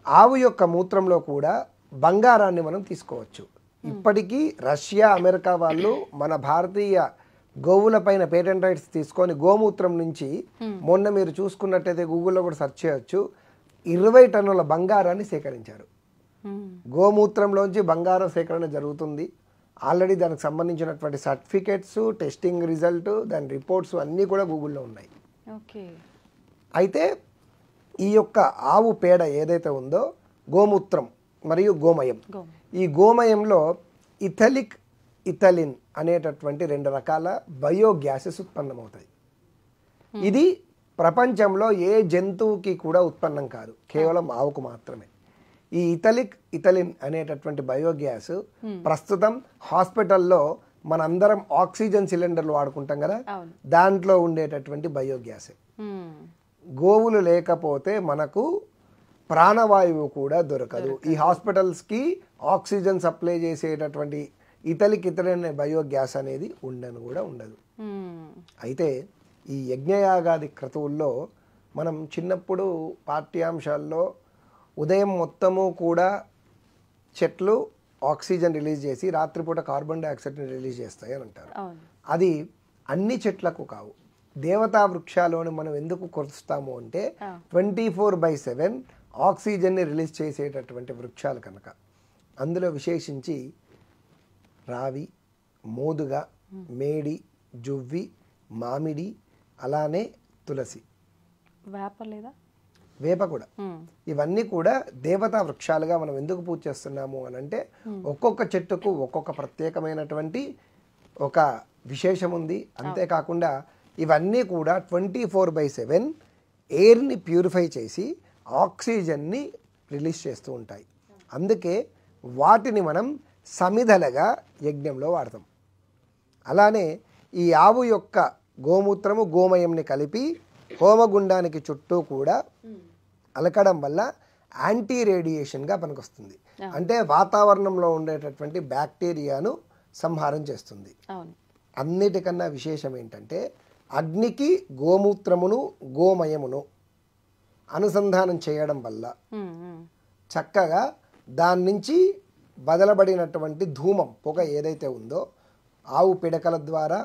ఆవు యొక్క మూత్రంలో కూడా బంగారాన్ని మనం తీసుకోవచ్చు. ఇప్పటికీ రష్యా, అమెరికా వాళ్ళు మన భారతీయ గోవుల పైన పేటెంట్ రైట్స్ తీసుకొని గోమూత్రం నుంచి మొన్న మీరు చూసుకున్నట్టయితే గూగుల్లో కూడా సెర్చ్ చేయొచ్చు, 20 టన్నుల బంగారాన్ని సేకరించారు. గోమూత్రంలోంచి బంగారం సేకరణ జరుగుతుంది. ఆల్రెడీ దానికి సంబంధించినటువంటి సర్టిఫికేట్స్, టెస్టింగ్ రిజల్ట్, దాని రిపోర్ట్స్ అన్నీ కూడా గూగుల్లో ఉన్నాయి. అయితే ఈ యొక్క ఆవు పేడ ఏదైతే ఉందో గోమూత్రం మరియు గోమయం, ఈ గోమయంలో ఇథలిక్, ఇథలిన్ అనేటటువంటి 2 రకాల బయోగ్యాసెస్ ఉత్పన్నమవుతాయి. ఇది ప్రపంచంలో ఏ జంతువుకి కూడా ఉత్పన్నం కాదు, కేవలం ఆవుకు మాత్రమే. ఈ ఇథలిక్, ఇథలిన్ అనేటటువంటి బయోగ్యాస్ ప్రస్తుతం హాస్పిటల్లో మనందరం ఆక్సిజన్ సిలిండర్లు వాడుకుంటాం కదా, దాంట్లో ఉండేటటువంటి బయోగ్యాసే. గోవులు లేకపోతే మనకు ప్రాణవాయువు కూడా దొరకదు. ఈ హాస్పిటల్స్కి ఆక్సిజన్ సప్లై చేసేటటువంటి ఇథలిక్, ఇథలిన్ అనే బయోగ్యాస్ అనేది ఉండదు. అయితే ఈ యజ్ఞయాగాది క్రతువుల్లో మనం చిన్నప్పుడు పాఠ్యాంశాల్లో ఉదయం మొత్తము కూడా చెట్లు ఆక్సిజన్ రిలీజ్ చేసి రాత్రిపూట కార్బన్ డైఆక్సైడ్ని రిలీజ్ చేస్తాయి అని అంటారు. అది అన్ని చెట్లకు కావు. దేవతా వృక్షాలను మనం ఎందుకు కొలుస్తాము అంటే 24/7 ఆక్సిజన్ని రిలీజ్ చేసేటటువంటి వృక్షాలు కనుక. అందులో విశేషించి రావి, మోదుగ, మేడి, జువ్వి, మామిడి, అలానే తులసి, వేప కూడా, ఇవన్నీ కూడా దేవతా వృక్షాలుగా మనం ఎందుకు పూజ చేస్తున్నాము అని అంటే ఒక్కొక్క చెట్టుకు ఒక్కొక్క ప్రత్యేకమైనటువంటి ఒక విశేషం ఉంది. అంతేకాకుండా ఇవన్నీ కూడా 24/7 ఎయిర్ని ప్యూరిఫై చేసి ఆక్సిజన్ని రిలీజ్ చేస్తూ ఉంటాయి. అందుకే వాటిని మనం సమిధలుగా యజ్ఞంలో వాడతాం. అలానే ఈ ఆవు యొక్క గోమూత్రము, గోమయంని కలిపి హోమగుండానికి చుట్టూ కూడా అలకడం వల్ల యాంటీ రేడియేషన్గా పనికొస్తుంది. అంటే వాతావరణంలో ఉండేటటువంటి బ్యాక్టీరియాను సంహారం చేస్తుంది. అన్నిటికన్నా విశేషం ఏంటంటే అగ్నికి గోమూత్రమును, గోమయమును అనుసంధానం చేయడం వల్ల చక్కగా దాని నుంచి బదలబడినటువంటి ధూమం, పొగ ఏదైతే ఉందో ఆవు పిడకల ద్వారా,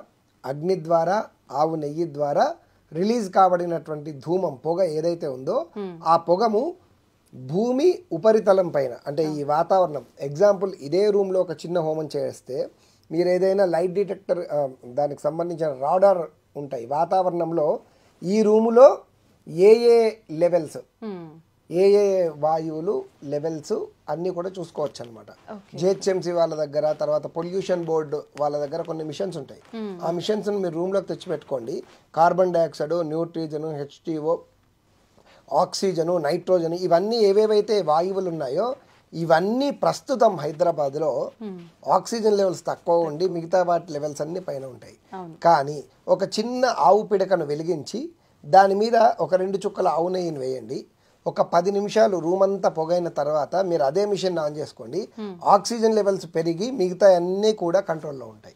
అగ్ని ద్వారా, ఆవు నెయ్యి ద్వారా రిలీజ్ కాబడినటువంటి ధూమం, పొగ ఏదైతే ఉందో ఆ పొగము భూమి ఉపరితలం పైన, అంటే ఈ వాతావరణం, ఎగ్జాంపుల్ ఇదే రూమ్లో ఒక చిన్న హోమం చేస్తే మీరు ఏదైనా లైట్ డిటెక్టర్, దానికి సంబంధించిన రాడార్ ఉంటాయి వాతావరణంలో, ఈ రూములో ఏ ఏ లెవెల్స్, ఏ ఏ వాయువులు లెవెల్స్ అన్నీ కూడా చూసుకోవచ్చు అనమాట. జిహెచ్ఎంసీ వాళ్ళ దగ్గర, తర్వాత పొల్యూషన్ బోర్డు వాళ్ళ దగ్గర కొన్ని మిషన్స్ ఉంటాయి. ఆ మిషన్స్ని మీరు రూమ్లోకి తెచ్చిపెట్టుకోండి. Carbon dioxide, న్యూట్రిజను, HTO, oxygen, nitrogen, ఇవన్నీ ఏవేవైతే వాయువులు ఉన్నాయో ఇవన్నీ ప్రస్తుతం హైదరాబాద్లో ఆక్సిజన్ లెవెల్స్ తక్కువ ఉండి మిగతా వాటి లెవెల్స్ అన్ని పైన ఉంటాయి. కానీ ఒక చిన్న ఆవు పిడకను వెలిగించి దాని మీద ఒక 2 చుక్కల ఆవు నెయ్యిని వేయండి. ఒక 10 నిమిషాలు రూమ్ అంతా పొగైన తర్వాత మీరు అదే మిషన్ ఆన్ చేసుకోండి. ఆక్సిజన్ లెవెల్స్ పెరిగి మిగతా అన్నీ కూడా కంట్రోల్లో ఉంటాయి.